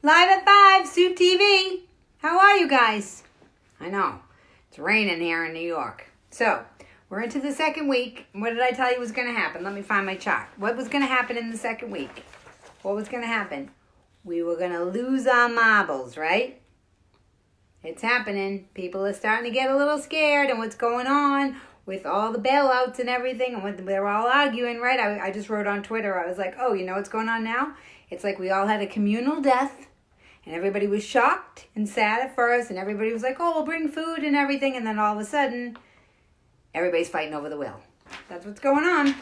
Live at 5, SueTV. How are you guys? I know, it's raining here in New York. So, we're into the second week. What did I tell you was going to happen? Let me find my chart. What was going to happen in the second week? What was going to happen? We were going to lose our marbles, right? It's happening. People are starting to get a little scared and what's going on with all the bailouts and everything and what they're all arguing, right? I just wrote on Twitter, I was like, oh, you know what's going on now? It's like we all had a communal death and everybody was shocked and sad at first and everybody was like, oh, we'll bring food and everything. And then all of a sudden, everybody's fighting over the will. That's what's going on.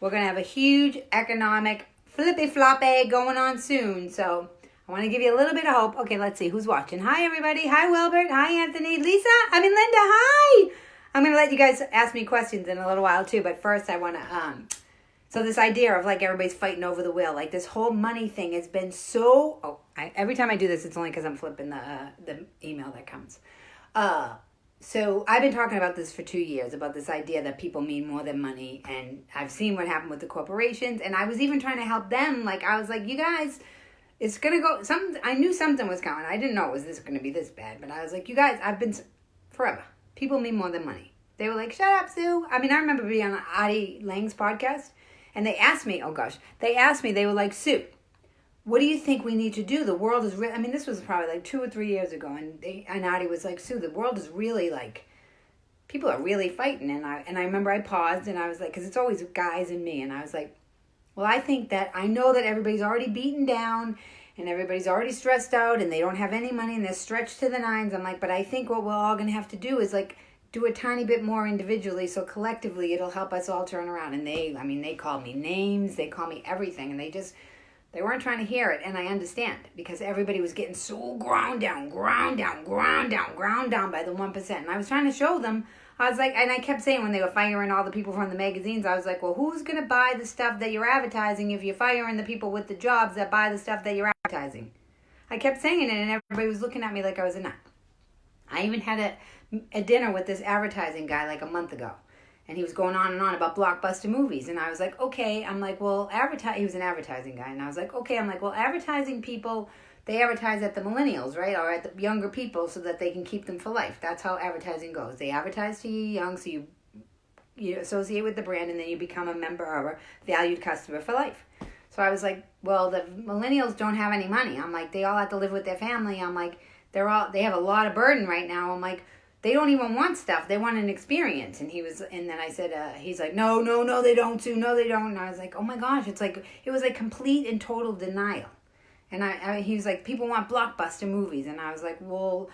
We're going to have a huge economic flippy-floppy going on soon. So I want to give you a little bit of hope. Okay, let's see who's watching. Hi, everybody. Hi, Wilbert. Hi, Anthony. Lisa. Linda. Hi. I'm going to let you guys ask me questions in a little while, too. But first, I want to... So this idea of, like, everybody's fighting over the will. Like, this whole money thing has been so... Oh, every time I do this, it's only because I'm flipping the email that comes. So I've been talking about this for 2 years, about this idea that people mean more than money. And I've seen what happened with the corporations. And I was even trying to help them. Like, I was like, you guys... It's going to go... I knew something was coming. I didn't know it was going to be this bad. But I was like, you guys, I've been... Forever. People mean more than money. They were like, shut up, Sue. I mean, I remember being on Addie Lang's podcast. And they asked me, they were like, Sue, what do you think we need to do? The world is really... I mean, this was probably like 2 or 3 years ago. And Addie was like, Sue, the world is really like... People are really fighting. And I remember I paused and I was like... Because it's always guys and me. And I was like... Well, I think that I know that everybody's already beaten down and everybody's already stressed out and they don't have any money and they're stretched to the nines. I'm like, but I think what we're all going to have to do is like do a tiny bit more individually so collectively it'll help us all turn around. And they called me names, they called me everything and they weren't trying to hear it. And I understand because everybody was getting so ground down by the 1%. And I was trying to show them. I was like, and I kept saying when they were firing all the people from the magazines, I was like, well, who's going to buy the stuff that you're advertising if you're firing the people with the jobs that buy the stuff that you're advertising? I kept saying it, and everybody was looking at me like I was a nut. I even had a dinner with this advertising guy like a month ago, and he was going on and on about blockbuster movies, and I was like, okay. I'm like, well, he was an advertising guy, and I was like, okay. I'm like, well, advertising people... They advertise at the millennials, right? Or at the younger people so that they can keep them for life. That's how advertising goes. They advertise to you young so you associate with the brand and then you become a member or a valued customer for life. So I was like, well, the millennials don't have any money. I'm like, they all have to live with their family. I'm like, they have a lot of burden right now. I'm like, they don't even want stuff. They want an experience. And then I said, he's like, no, they don't, Sue. No, they don't. And I was like, oh my gosh, it was like complete and total denial. And he was like, people want blockbuster movies. And I was like, well,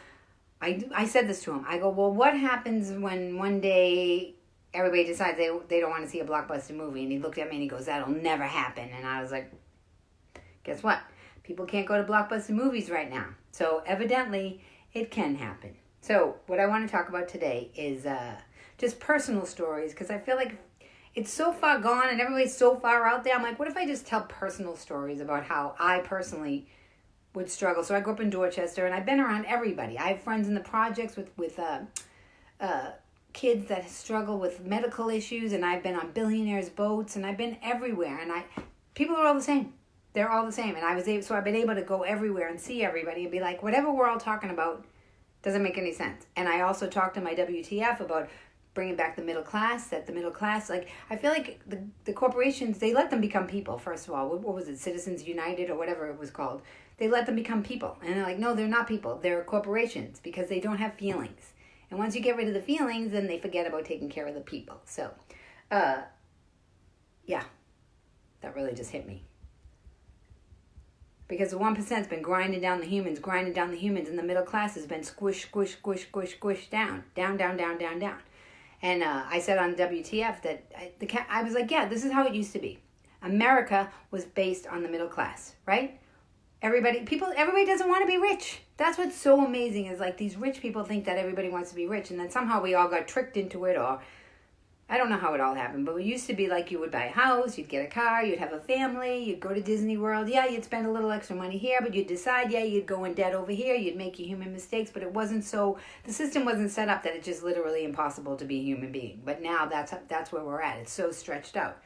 I said this to him. I go, well, what happens when one day everybody decides they don't want to see a blockbuster movie? And he looked at me and he goes, that'll never happen. And I was like, guess what? People can't go to blockbuster movies right now. So evidently, it can happen. So what I want to talk about today is just personal stories. Because I feel like it's so far gone and everybody's so far out there. I'm like, what if I just tell personal stories about how I personally would struggle? So I grew up in Dorchester and I've been around everybody. I have friends in the projects with kids that struggle with medical issues, and I've been on billionaires' boats, and I've been everywhere. And people are all the same. They're all the same. And I've been able to go everywhere and see everybody and be like, whatever we're all talking about doesn't make any sense. And I also talked to my WTF about bringing back the middle class, like, I feel like the corporations, they let them become people, first of all. What was it, Citizens United or whatever it was called? They let them become people. And they're like, no, they're not people. They're corporations because they don't have feelings. And once you get rid of the feelings, then they forget about taking care of the people. So, yeah, that really just hit me. Because the 1%'s been grinding down the humans, and the middle class has been squish down. And I said on WTF that I was like, yeah, this is how it used to be. America was based on the middle class, right? Everybody doesn't want to be rich. That's what's so amazing is like these rich people think that everybody wants to be rich, and then somehow we all got tricked into it, or I don't know how it all happened, but it used to be like you would buy a house, you'd get a car, you'd have a family, you'd go to Disney World. Yeah, you'd spend a little extra money here, but you'd decide, yeah, you'd go in debt over here, you'd make your human mistakes, but it wasn't so, the system wasn't set up that it's just literally impossible to be a human being. But now that's where we're at. It's so stretched out.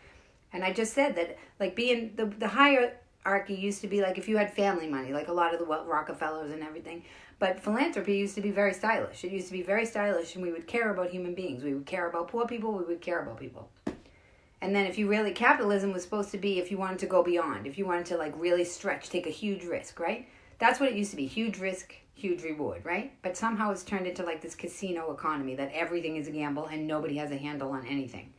And I just said that, like, being the higher hierarchy used to be like if you had family money, like a lot of the Rockefellers and everything. But philanthropy used to be very stylish. It used to be very stylish, and we would care about human beings. We would care about poor people. We would care about people. And then if you really, capitalism was supposed to be if you wanted to go beyond, if you wanted to like really stretch, take a huge risk, right? That's what it used to be, huge risk, huge reward, right? But somehow it's turned into like this casino economy that everything is a gamble and nobody has a handle on anything.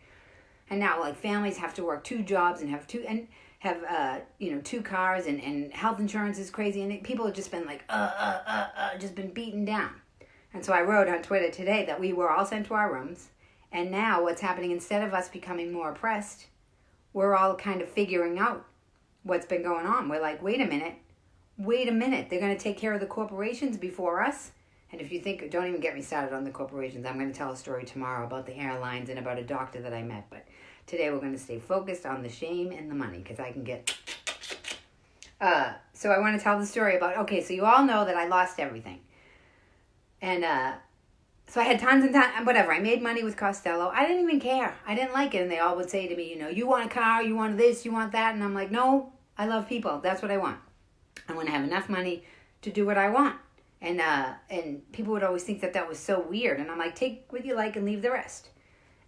And now like families have to work 2 jobs and have 2 cars and health insurance is crazy and people have just been like, just been beaten down. And so I wrote on Twitter today that we were all sent to our rooms. And now what's happening, instead of us becoming more oppressed, we're all kind of figuring out what's been going on. We're like, wait a minute. They're going to take care of the corporations before us. And if you think, don't even get me started on the corporations. I'm going to tell a story tomorrow about the airlines and about a doctor that I met. But today we're going to stay focused on the shame and the money because I can get... So I want to tell the story about, okay, so you all know that I lost everything. And so I had tons and tons, whatever. I made money with Costello. I didn't even care. I didn't like it. And they all would say to me, you want a car, you want this, you want that. And I'm like, no, I love people. That's what I want. I want to have enough money to do what I want. And people would always think that was so weird. And I'm like, take what you like and leave the rest.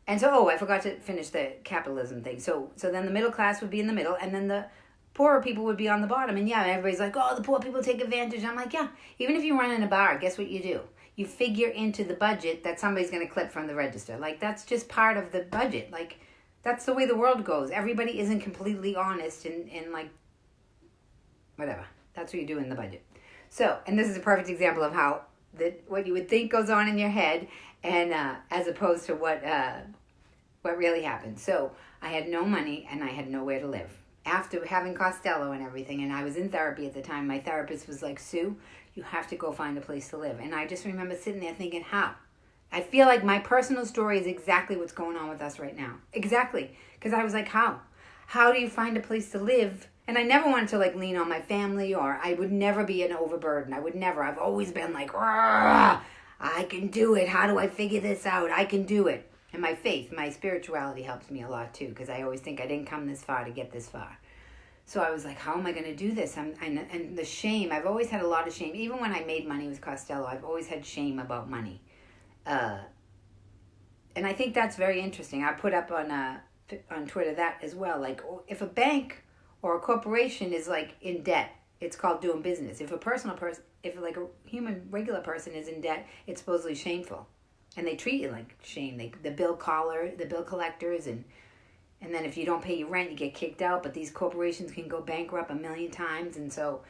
And so, I forgot to finish the capitalism thing. So then the middle class would be in the middle, and then the poorer people would be on the bottom. And yeah, everybody's like, oh, the poor people take advantage. And I'm like, yeah, even if you run in a bar, guess what you do? You figure into the budget that somebody's going to clip from the register. Like, that's just part of the budget. Like, that's the way the world goes. Everybody isn't completely honest and like, whatever. That's what you do in the budget. So, and this is a perfect example of how what you would think goes on in your head, and as opposed to what really happened. So, I had no money and I had nowhere to live. After having Costello and everything, and I was in therapy at the time, my therapist was like, Sue, you have to go find a place to live. And I just remember sitting there thinking, how? I feel like my personal story is exactly what's going on with us right now. Exactly. Because I was like, how? How do you find a place to live? And I never wanted to like lean on my family, or I would never be an overburden. I would never. I've always been like, I can do it. How do I figure this out? I can do it. And my faith, my spirituality helps me a lot too, because I always think I didn't come this far to get this far. So I was like, how am I going to do this? And the shame, I've always had a lot of shame. Even when I made money with Costello, I've always had shame about money. And I think that's very interesting. I put up on Twitter that as well. Like, if a bank or a corporation is like in debt, it's called doing business. If if like a human, regular person is in debt, it's supposedly shameful. And they treat you like shame. The bill collectors, and then if you don't pay your rent, you get kicked out. But these corporations can go bankrupt 1,000,000 times. And so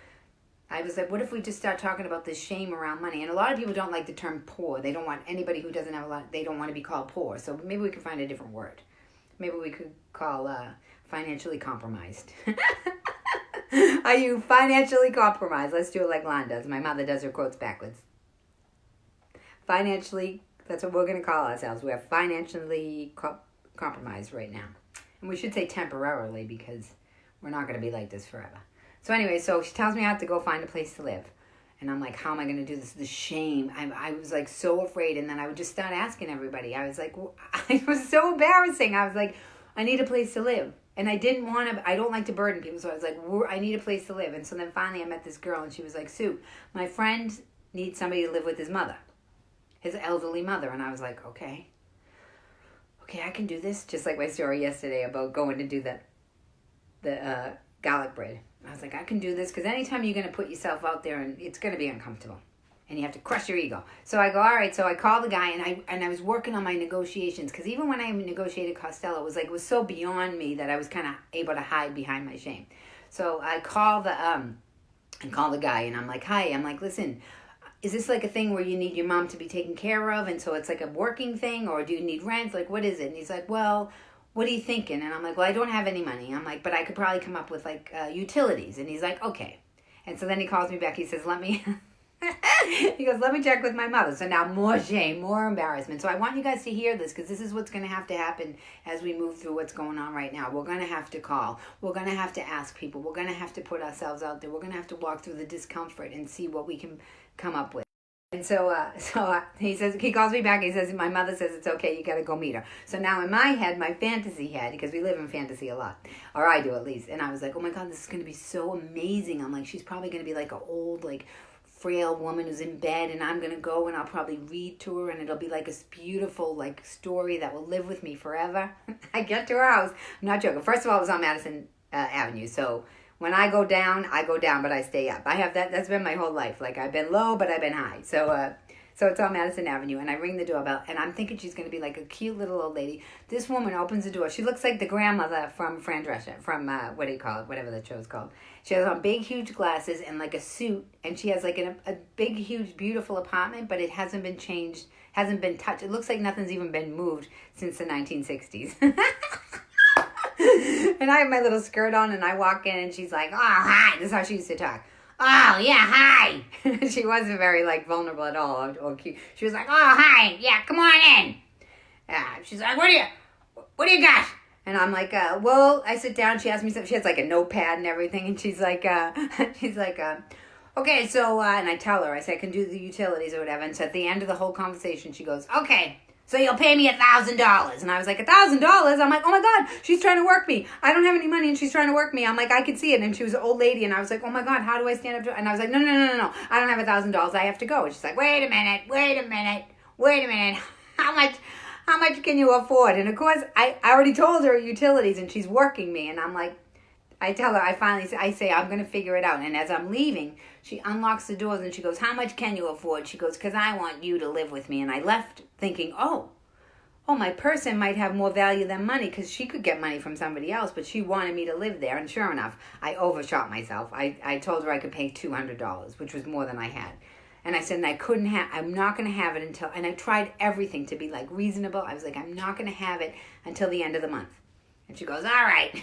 I was like, what if we just start talking about this shame around money? And a lot of people don't like the term poor. They don't want anybody who doesn't have a lot, they don't want to be called poor. So maybe we could find a different word. Maybe we could call financially compromised. Are you financially compromised? Let's do it like Lon does. My mother does her quotes backwards. Financially, that's what we're going to call ourselves. We are financially compromised right now. And we should say temporarily, because we're not going to be like this forever. So anyway, so she tells me I have to go find a place to live. And I'm like, how am I going to do this? The shame. I was like so afraid. And then I would just start asking everybody. I was like, it was so embarrassing. I was like, I need a place to live. And I didn't want to, I don't like to burden people. So I was like, I need a place to live. And so then finally I met this girl, and she was like, Sue, my friend needs somebody to live with his mother, his elderly mother. And I was like, okay, I can do this. Just like my story yesterday about going to do the garlic bread. I was like, I can do this, because anytime you're going to put yourself out there, and it's going to be uncomfortable, and you have to crush your ego. So I go, all right. So I call the guy, and I was working on my negotiations, because even when I negotiated Costello, it was so beyond me that I was kind of able to hide behind my shame. So I call the guy, and I'm like, hi. I'm like, listen, is this like a thing where you need your mom to be taken care of, and so it's like a working thing, or do you need rent? Like, what is it? And he's like, well, what are you thinking? And I'm like, well, I don't have any money. I'm like, but I could probably come up with like utilities. And he's like, okay. And so then he calls me back. He says, he goes, let me check with my mother. So now more shame, more embarrassment. So I want you guys to hear this, because this is what's going to happen as we move through what's going on right now. We're going to have to call. We're going to have to ask people. We're going to have to put ourselves out there. We're going to have to walk through the discomfort and see what we can come up with. And so he calls me back. He says, my mother says it's okay. You got to go meet her. So now in my head, my fantasy head, because we live in fantasy a lot, or I do at least. And I was like, oh my God, this is going to be so amazing. I'm like, she's probably going to be like an old, like frail woman who's in bed, and I'm going to go and I'll probably read to her, and it'll be like this beautiful like story that will live with me forever. I get to her house. I'm not joking. First of all, it was on Madison Avenue. So when I go down, but I stay up. I have that. That's been my whole life. Like I've been low, but I've been high. So it's on Madison Avenue, and I ring the doorbell, and I'm thinking she's going to be like a cute little old lady. This woman opens the door. She looks like the grandmother from Fran Drescher, from what do you call it? Whatever the show's called. She has on big, huge glasses and like a suit, and she has like a big, huge, beautiful apartment, but it hasn't been changed, hasn't been touched. It looks like nothing's even been moved since the 1960s. And I have my little skirt on, and I walk in, and she's like, oh, hi. This is how she used to talk. Oh, yeah, hi. She wasn't very, like, vulnerable at all or cute. She was like, oh, hi. Yeah, come on in. She's like, what do you got? And I'm like, well, I sit down. She asked me something. She has, like, a notepad and everything. And she's like, okay, so, and I tell her, I say, I can do the utilities or whatever. And so at the end of the whole conversation, she goes, okay, so you'll pay me $1,000. And I was like, $1,000? I'm like, oh my God, she's trying to work me. I don't have any money and she's trying to work me. I'm like, I could see it. And she was an old lady. And I was like, oh my God, how do I stand up to her? And I was like, no. I don't have $1,000. I have to go. And she's like, wait a minute. How much can you afford? And of course, I already told her utilities, and she's working me. And I'm like, I tell her, I say, I'm going to figure it out. And as I'm leaving, she unlocks the doors and she goes, how much can you afford? She goes, because I want you to live with me. And I left thinking, oh, my person might have more value than money, because she could get money from somebody else, but she wanted me to live there. And sure enough, I overshot myself. I told her I could pay $200, which was more than I had. And I said, and I'm not going to have it until, and I tried everything to be like reasonable. I was like, I'm not going to have it until the end of the month. And she goes, all right.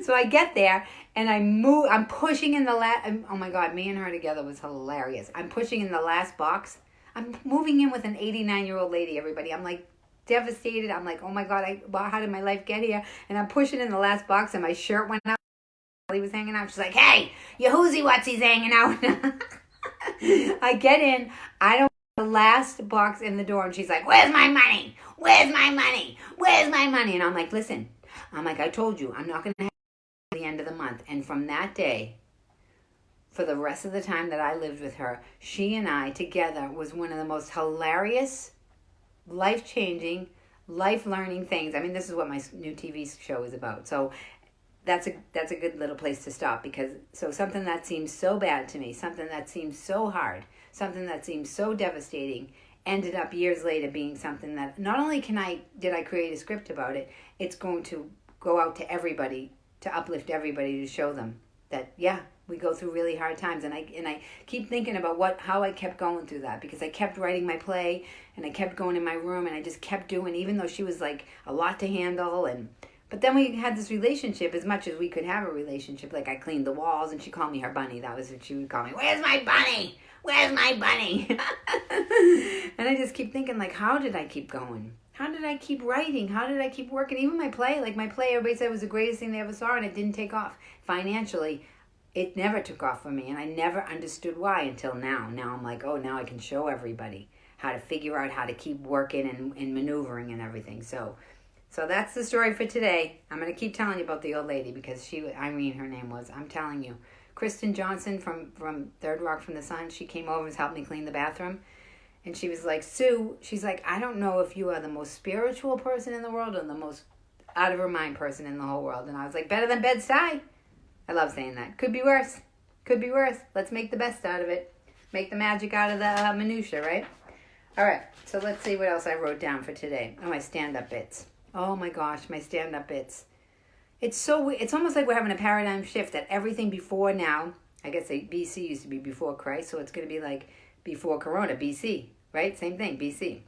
So I get there, and I'm pushing in the last, oh my God, me and her together was hilarious. I'm pushing in the last box. I'm moving in with an 89-year-old lady, everybody. I'm like devastated. I'm like, oh my God, how did my life get here? And I'm pushing in the last box, and my shirt went out. He was hanging out. She's like, hey, your whoosy-whatsy's hanging out. I get in. I don't the last box in the door, and she's like, where's my money? Where's my money? Where's my money? And I'm like, listen, I told you, I'm not going to have it at the end of the month. And from that day, for the rest of the time that I lived with her, she and I together was one of the most hilarious, life-changing, life-learning things. I mean, this is what my new TV show is about. So that's a good little place to stop, because something that seems so bad to me, something that seems so hard, something that seems so devastating, ended up years later being something that not only did I create a script about it, it's going to go out to everybody, to uplift everybody, to show them that, yeah, we go through really hard times. And I keep thinking about how I kept going through that, because I kept writing my play, and I kept going in my room, and I just kept doing, even though she was like a lot to handle. But then we had this relationship, as much as we could have a relationship. Like, I cleaned the walls, and she called me her bunny. That was what she would call me. Where's my bunny? Where's my bunny? And I just keep thinking, like, how did I keep going? How did I keep writing? How did I keep working? Even my play, everybody said it was the greatest thing they ever saw, and it didn't take off. Financially, it never took off for me, and I never understood why until now. Now I'm like, oh, now I can show everybody how to figure out how to keep working and maneuvering and everything. So that's the story for today. I'm going to keep telling you about the old lady, because her name was, I'm telling you, Kristen Johnson from Third Rock from the Sun. She came over and helped me clean the bathroom. And she was like, Sue, she's like, I don't know if you are the most spiritual person in the world or the most out of her mind person in the whole world. And I was like, better than Bed-Stuy. I love saying that. Could be worse. Could be worse. Let's make the best out of it. Make the magic out of the minutia, right? All right. So let's see what else I wrote down for today. Oh, my stand-up bits. Oh my gosh, my stand-up bits. It's almost like we're having a paradigm shift, that everything before now, I guess BC used to be before Christ, so it's going to be like before Corona, BC, right? Same thing, BC.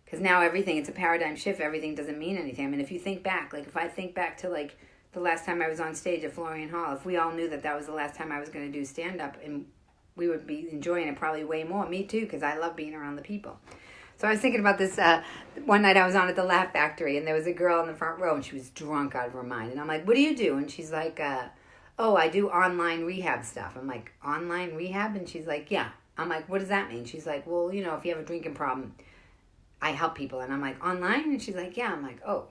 Because now it's a paradigm shift. Everything doesn't mean anything. I mean, if you think back, like if I think back to like the last time I was on stage at Florian Hall, if we all knew that was the last time I was going to do stand-up, and we would be enjoying it probably way more. Me too, because I love being around the people. So I was thinking about this one night I was on at the Laugh Factory, and there was a girl in the front row, and she was drunk out of her mind. And I'm like, what do you do? And she's like, oh, I do online rehab stuff. I'm like, online rehab? And she's like, yeah, I'm like, what does that mean? She's like, well, you know, if you have a drinking problem, I help people. And I'm like, online? And she's like, yeah. I'm like, oh.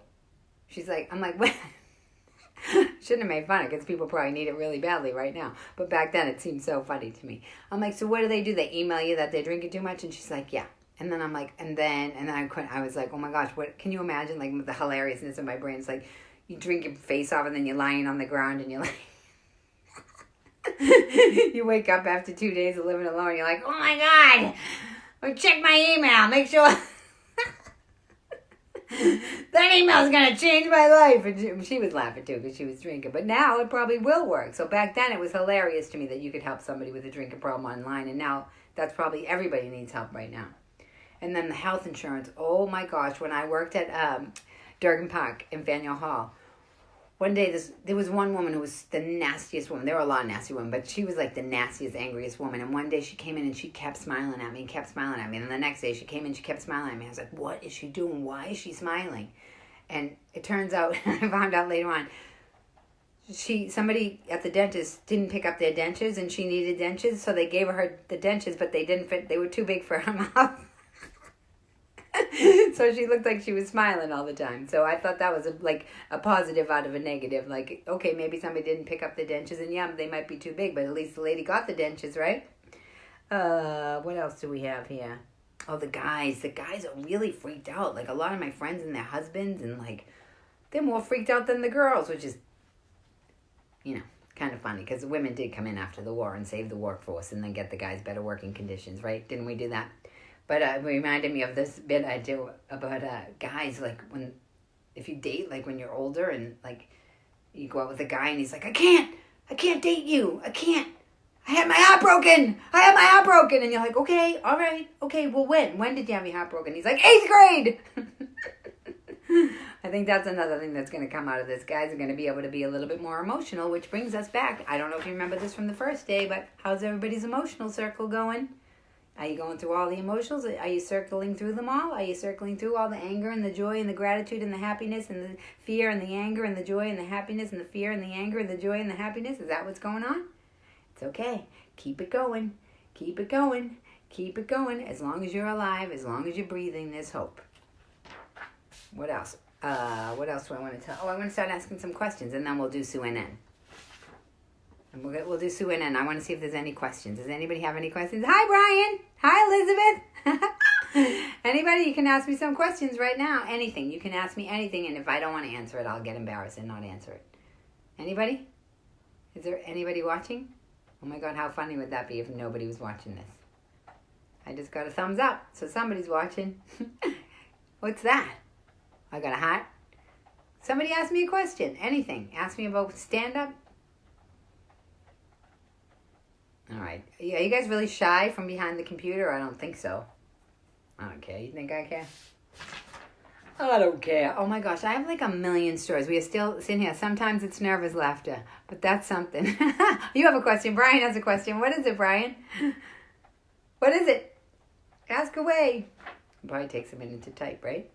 She's like, I'm like, what? Shouldn't have made fun of it because people probably need it really badly right now. But back then it seemed so funny to me. I'm like, so what do? They email you that they're drinking too much? And she's like, yeah. And then I'm like, and then I couldn't. I was like, oh my gosh, what? Can you imagine like the hilariousness of my brain? It's like you drink your face off and then you're lying on the ground and you're like, you wake up after 2 days of living alone. You're like, oh my God, well, check my email, make sure. That email's going to change my life. And she was laughing too because she was drinking. But now it probably will work. So back then it was hilarious to me that you could help somebody with a drinking problem online. And now that's probably everybody needs help right now. And then the health insurance. Oh my gosh. When I worked at Durgan Park in Faneuil Hall, one day there was one woman who was the nastiest woman. There were a lot of nasty women, but she was like the nastiest, angriest woman. And one day she came in and she kept smiling at me and kept smiling at me. And the next day she came in, she kept smiling at me. I was like, what is she doing? Why is she smiling? And it turns out, I found out later on, somebody at the dentist didn't pick up their dentures and she needed dentures. So they gave her the dentures, but they didn't fit. They were too big for her mouth. So she looked like she was smiling all the time. So I thought that was a positive out of a negative. Like, okay, maybe somebody didn't pick up the dentures, and yeah, they might be too big, but at least the lady got the dentures, right? What else do we have here? Oh, the guys. The guys are really freaked out. Like, a lot of my friends and their husbands, and, like, they're more freaked out than the girls, which is, you know, kind of funny, because the women did come in after the war and save the workforce and then get the guys better working conditions, right? Didn't we do that? But it reminded me of this bit I do about guys, like, if you date, like, when you're older and, like, you go out with a guy and he's like, I can't date you. I can't. I had my heart broken. And you're like, okay, all right. Okay, well, when did you have your heart broken? He's like, 8th grade. I think that's another thing that's going to come out of this. Guys are going to be able to be a little bit more emotional, which brings us back. I don't know if you remember this from the first day, but how's everybody's emotional circle going? Are you going through all the emotions? Are you circling through them all? Are you circling through all the anger and the joy and the gratitude and the happiness and the fear and the anger and the joy and the happiness and the fear and the anger and the joy and the happiness? Is that what's going on? It's okay. Keep it going. Keep it going. Keep it going. As long as you're alive, as long as you're breathing, there's hope. What else? What else do I want to tell? Oh, I want to start asking some questions, and then we'll do Sue and N. And we'll do Sue and N. I want to see if there's any questions. Does anybody have any questions? Hi, Brian. Hi, Elizabeth. Anybody, you can ask me some questions right now. Anything. You can ask me anything, and if I don't want to answer it, I'll get embarrassed and not answer it. Anybody? Is there anybody watching? Oh my God, how funny would that be if nobody was watching this? I just got a thumbs up, so somebody's watching. What's that? I got a heart. Somebody asked me a question. Anything. Ask me about stand-up. All right. Are you guys really shy from behind the computer? I don't think so. I don't care. You think I care? I don't care. Oh my gosh, I have like a million stories. We are still sitting here. Sometimes it's nervous laughter, but that's something. You have a question. Brian has a question. What is it, Brian? What is it? Ask away. It probably takes a minute to type, right?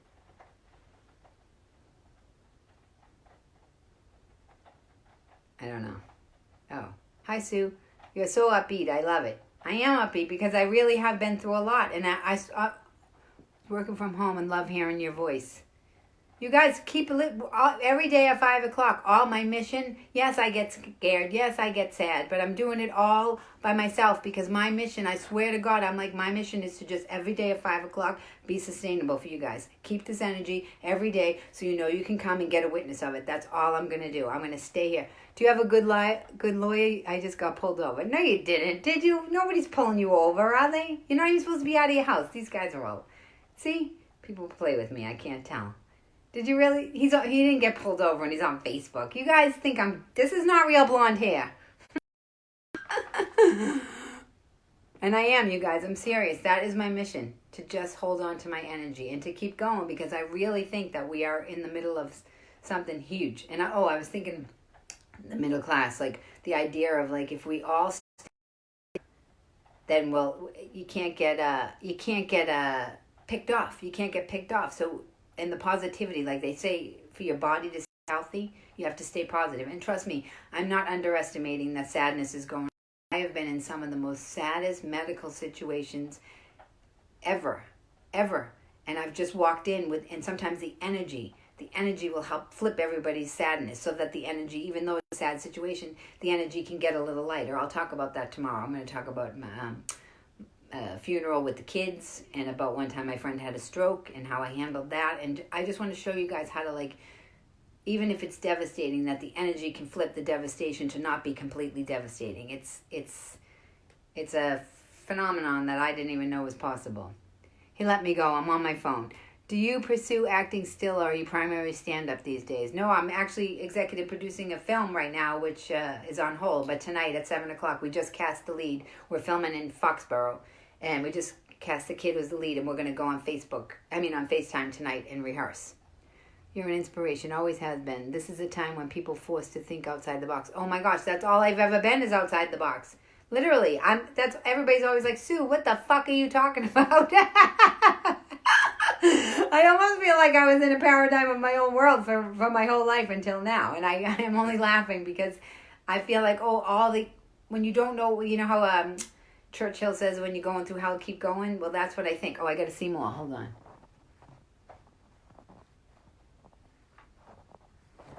I don't know. Oh. Hi, Sue. You're so upbeat. I love it. I am upbeat because I really have been through a lot. And I working from home and love hearing your voice. You guys keep every day at 5 o'clock. All my mission. Yes, I get scared. Yes, I get sad. But I'm doing it all by myself because my mission, I swear to God, my mission is to just every day at 5 o'clock be sustainable for you guys. Keep this energy every day so you know you can come and get a witness of it. That's all I'm going to do. I'm going to stay here. Do you have a good lawyer? I just got pulled over. No, you didn't. Did you? Nobody's pulling you over, are they? You're not even supposed to be out of your house. These guys are all... See? People play with me. I can't tell. Did you really? He didn't get pulled over and he's on Facebook. You guys think this is not real blonde hair. And I am, you guys. I'm serious. That is my mission. To just hold on to my energy and to keep going because I really think that we are in the middle of something huge. And I was thinking the middle class, like the idea of like if we all then you can't get picked off. You can't get picked off. So and the positivity, like they say, for your body to stay healthy, you have to stay positive. And trust me, I'm not underestimating that sadness is going I have been in some of the most saddest medical situations ever, ever. And I've just walked in with, and sometimes the energy will help flip everybody's sadness so that the energy, even though it's a sad situation, the energy can get a little lighter. I'll talk about that tomorrow. I'm going to talk about my funeral with the kids, and about one time my friend had a stroke and how I handled that. And I just want to show you guys how to, like, even if it's devastating, that the energy can flip the devastation to not be completely devastating. It's a phenomenon that I didn't even know was possible. He let me go. I'm on my phone. Do you pursue acting still, or are you primarily stand-up these days? No, I'm actually executive producing a film right now, which is on hold. But tonight at 7 o'clock, we just cast the lead. We're filming in Foxborough, and we just cast the kid who's the lead, and we're going to go on FaceTime tonight and rehearse. You're an inspiration, always has been. This is a time when people are forced to think outside the box. Oh my gosh, that's all I've ever been, is outside the box. Literally, everybody's always like, Sue, what the fuck are you talking about? I almost feel like I was in a paradigm of my own world for my whole life until now. And I am only laughing because I feel like, when you don't know, you know how Churchill says, when you're going through hell, keep going? Well, that's what I think. Oh, I got to see more. Hold on.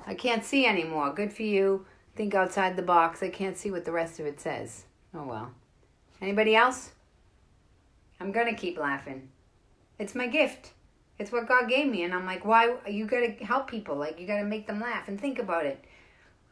I can't see anymore. Good for you. Think outside the box. I can't see what the rest of it says. Oh, well. Anybody else? I'm going to keep laughing. It's my gift. It's what God gave me. And I'm like, why? You got to help people. Like, you got to make them laugh and think about it.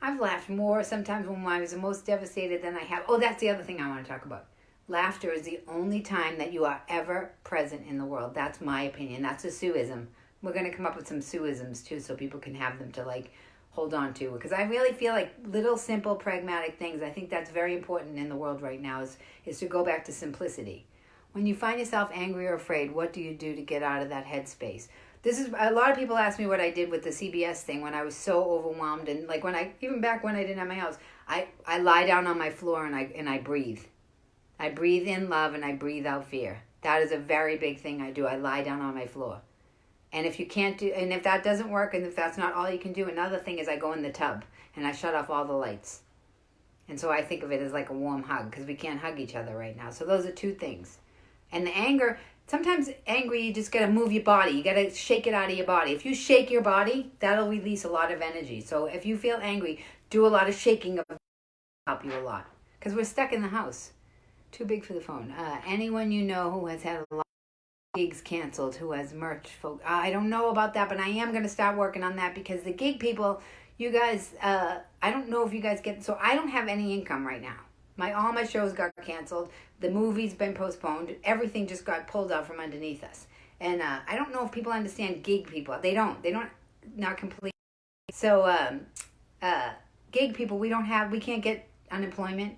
I've laughed more sometimes when I was the most devastated than I have. Oh, that's the other thing I want to talk about. Laughter is the only time that you are ever present in the world. That's my opinion. That's a Sueism. We're going to come up with some Sueisms, too, so people can have them to, like, hold on to. Because I really feel like little, simple, pragmatic things, I think that's very important in the world right now, is to go back to simplicity. When you find yourself angry or afraid, what do you do to get out of that headspace? This is, a lot of people ask me what I did with the CBS thing when I was so overwhelmed. And, like, even back when I didn't have my house, I lie down on my floor and I breathe. I breathe in love and I breathe out fear. That is a very big thing I do. I lie down on my floor. And if you can't do, and if that doesn't work, and if that's not all you can do, another thing is I go in the tub and I shut off all the lights. And so I think of it as like a warm hug, because we can't hug each other right now. So those are two things. And the anger, sometimes angry, you just got to move your body. You got to shake it out of your body. If you shake your body, that'll release a lot of energy. So if you feel angry, do a lot of shaking of help you a lot. Because we're stuck in the house. Too big for the phone. Anyone you know who has had a lot gigs canceled, who has merch folk, I don't know about that, but I am going to start working on that, because the gig people, you guys, I don't know if you guys get, so I don't have any income right now. All my shows got canceled, the movie's been postponed, everything just got pulled out from underneath us. And I don't know if people understand gig people. They don't, not completely. So gig people, we can't get unemployment,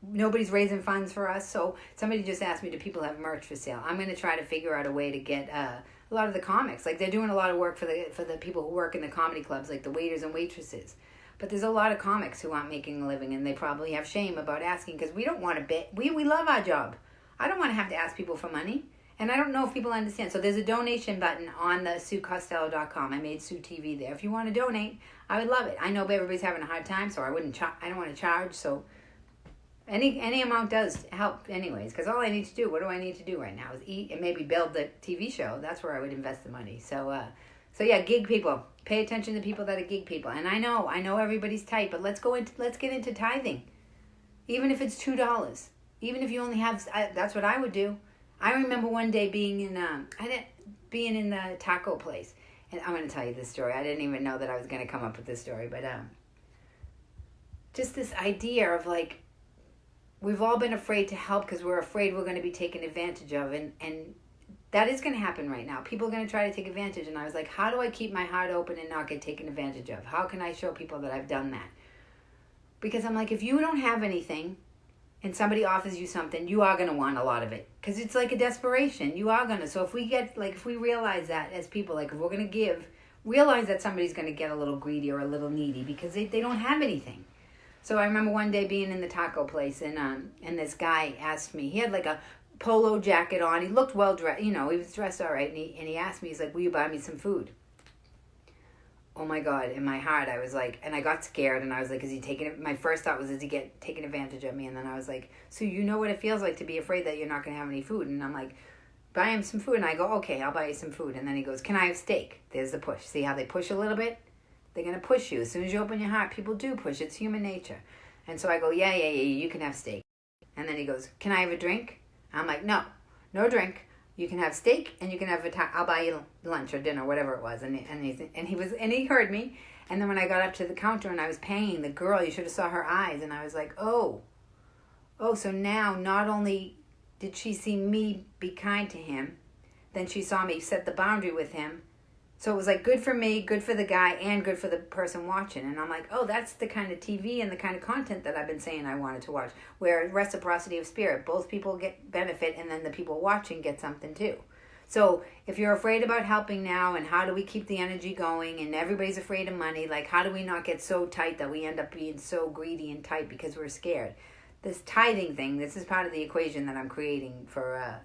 nobody's raising funds for us. So somebody just asked me, do people have merch for sale? I'm going to try to figure out a way to get a lot of the comics. Like, they're doing a lot of work for the people who work in the comedy clubs, like the waiters and waitresses. But there's a lot of comics who aren't making a living, and they probably have shame about asking, because we don't want to bet. We love our job. I don't want to have to ask people for money. And I don't know if people understand. So there's a donation button on the SueCostello.com. I made SueTV there. If you want to donate, I would love it. I know everybody's having a hard time, so I don't want to charge. So any amount does help anyways, because all I need to do, what do I need to do right now, is eat and maybe build the TV show. That's where I would invest the money. So yeah, gig people, pay attention to people that are gig people. And I know everybody's tight, but let's get into tithing. Even if it's $2, even if you only have, that's what I would do. I remember one day being in the taco place, and I'm going to tell you this story. I didn't even know that I was going to come up with this story, but just this idea of, like, we've all been afraid to help because we're afraid we're going to be taken advantage of. And that is going to happen right now. People are going to try to take advantage. And I was like, how do I keep my heart open and not get taken advantage of? How can I show people that I've done that? Because I'm like, if you don't have anything and somebody offers you something, you are going to want a lot of it. Because it's like a desperation. You are going to. So if we realize that as people, like, if we're going to give, realize that somebody's going to get a little greedy or a little needy because they don't have anything. So I remember one day being in the taco place, and this guy asked me. He had like a polo jacket on. He looked well dressed. He was dressed all right. And he asked me, he's like, "Will you buy me some food?" oh my God, in my heart, I was like, and I got scared, and I was like, is he taking it? My first thought was, is he taking advantage of me? And then I was like, so you know what it feels like to be afraid that you're not going to have any food? And I'm like, buy him some food. And I go, okay, I'll buy you some food. And then he goes, can I have steak? There's the push. See how they push a little bit? They're going to push you. As soon as you open your heart, people do push. It's human nature. And so I go, yeah, you can have steak. And then he goes, can I have a drink? I'm like, no drink. You can have steak, and you can have I'll buy you lunch or dinner, whatever it was. And he heard me. And then when I got up to the counter and I was paying, the girl, you should have saw her eyes. And I was like, oh, so now not only did she see me be kind to him, then she saw me set the boundary with him. So it was like good for me, good for the guy, and good for the person watching. And I'm like, oh, that's the kind of TV and the kind of content that I've been saying I wanted to watch, where reciprocity of spirit, both people get benefit, and then the people watching get something too. So if you're afraid about helping now, and how do we keep the energy going, and everybody's afraid of money, like how do we not get so tight that we end up being so greedy and tight because we're scared? This tithing thing, this is part of the equation that I'm creating for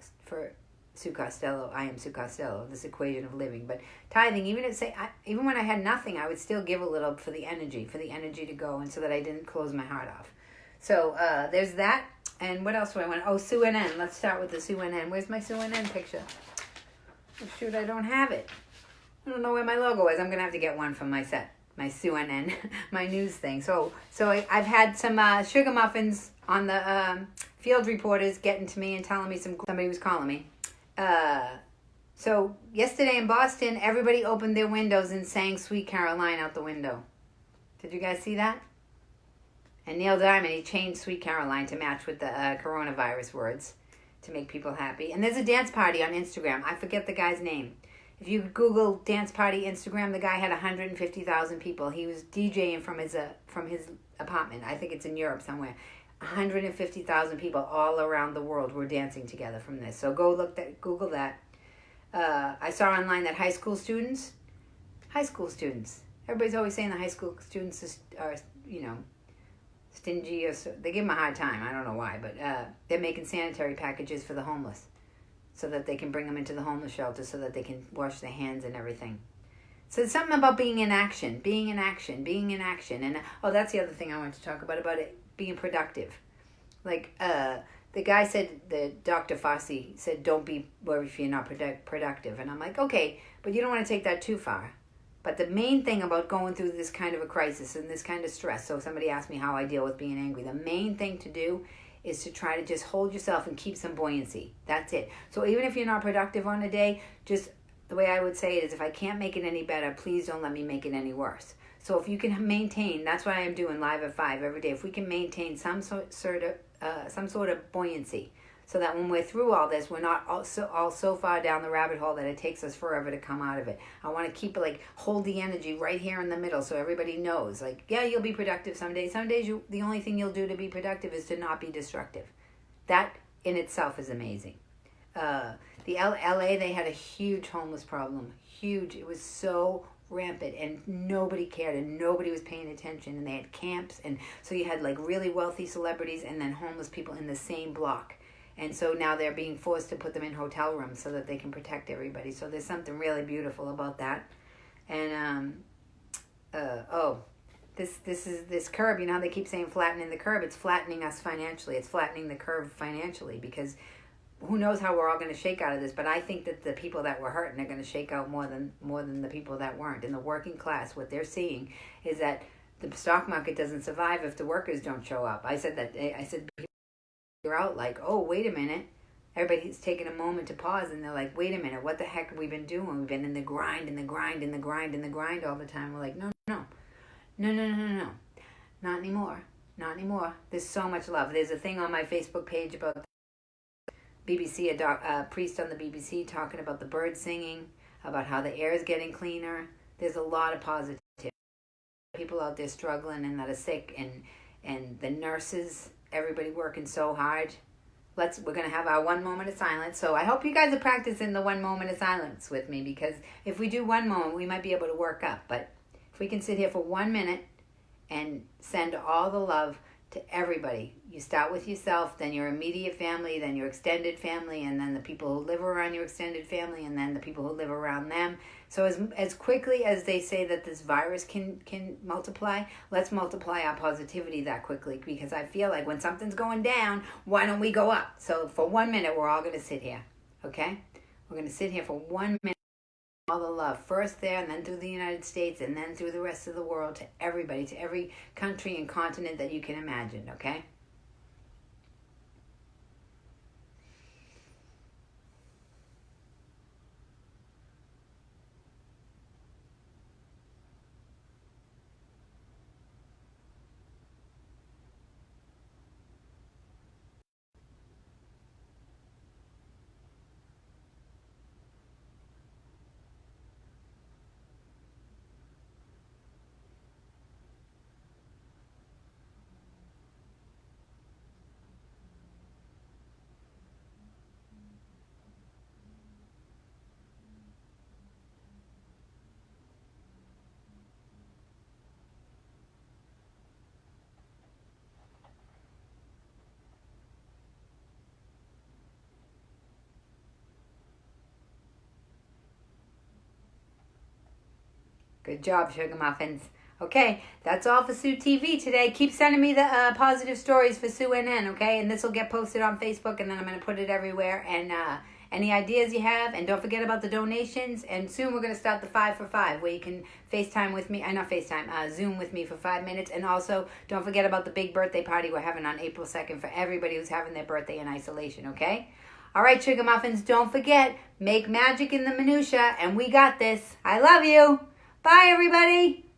Sue Costello. I am Sue Costello, this equation of living. But tithing, even when I had nothing, I would still give a little for the energy to go, and so that I didn't close my heart off. So there's that. And what else do I want? Oh, Sue NN. Let's start with the Sue NN. Where's my Sue NN picture? Oh, shoot, I don't have it. I don't know where my logo is. I'm going to have to get one from my set. My Sue NN, my news thing. So I've had some sugar muffins on the field reporters getting to me and telling me somebody was calling me. So yesterday in Boston, everybody opened their windows and sang Sweet Caroline out the window. Did you guys see that? And Neil Diamond, he changed Sweet Caroline to match with the coronavirus words to make people happy. And there's a dance party on Instagram. I forget the guy's name. If you Google dance party Instagram, the guy had 150,000 people. He was DJing from his apartment. I think it's in Europe somewhere. 150,000 people all around the world were dancing together from this. So Google that. I saw online that high school students, everybody's always saying the high school students are stingy, or they give them a hard time. I don't know why, but they're making sanitary packages for the homeless so that they can bring them into the homeless shelter so that they can wash their hands and everything. So it's something about being in action. And that's the other thing I wanted to talk about it being productive. Like the guy said, Dr. Fossey said, don't be worried if you're not productive. And I'm like, okay, but you don't want to take that too far. But the main thing about going through this kind of a crisis and this kind of stress, so somebody asked me how I deal with being angry, the main thing to do is to try to just hold yourself and keep some buoyancy. That's it. So even if you're not productive on a day, just the way I would say it is, if I can't make it any better, please don't let me make it any worse. So if you can maintain, that's what I am doing live at 5 every day. If we can maintain some sort of buoyancy, so that when we're through all this, we're not all so far down the rabbit hole that it takes us forever to come out of it. I want to keep it hold the energy right here in the middle, so everybody knows. Yeah, you'll be productive some days. Some days the only thing you'll do to be productive is to not be destructive. That in itself is amazing. The LA, they had a huge homeless problem. Huge. It was so rampant, and nobody cared, and nobody was paying attention, and they had camps, and so you had really wealthy celebrities and then homeless people in the same block. And so now they're being forced to put them in hotel rooms so that they can protect everybody. So there's something really beautiful about that. And this curve, you know how they keep saying flattening the curve? It's flattening us financially. It's flattening the curve financially, because who knows how we're all going to shake out of this. But I think that the people that were hurting are going to shake out more than the people that weren't. In the working class, what they're seeing is that the stock market doesn't survive if the workers don't show up. I said you're out oh, wait a minute. Everybody's taking a moment to pause, and they're like, wait a minute, what the heck have we been doing? We've been in the grind all the time. We're like, no. Not anymore. There's so much love. There's a thing on my Facebook page about BBC, a priest on the BBC talking about the birds singing, about how the air is getting cleaner. There's a lot of positivity. People out there struggling and that are sick, and the nurses, everybody working so hard. We're going to have our 1 moment of silence. So I hope you guys are practicing the 1 moment of silence with me, because if we do 1 moment, we might be able to work up. But if we can sit here for 1 minute and send all the love to everybody. You start with yourself, then your immediate family, then your extended family, and then the people who live around your extended family, and then the people who live around them. So as quickly as they say that this virus can multiply, let's multiply our positivity that quickly, because I feel like when something's going down, why don't we go up? So for 1 minute, we're all going to sit here, okay? We're going to sit here for 1 minute. All the love, first there and then through the United States and then through the rest of the world, to everybody, to every country and continent that you can imagine, okay? Good job, Sugar Muffins. Okay, that's all for SueTV today. Keep sending me the positive stories for SueNN, okay? And this will get posted on Facebook, and then I'm going to put it everywhere. And any ideas you have, and don't forget about the donations. And soon we're going to start the 5 for 5, where you can FaceTime with me. Not FaceTime, Zoom with me for 5 minutes. And also, don't forget about the big birthday party we're having on April 2nd for everybody who's having their birthday in isolation, okay? All right, Sugar Muffins, don't forget, make magic in the minutia, and we got this. I love you. Bye, everybody.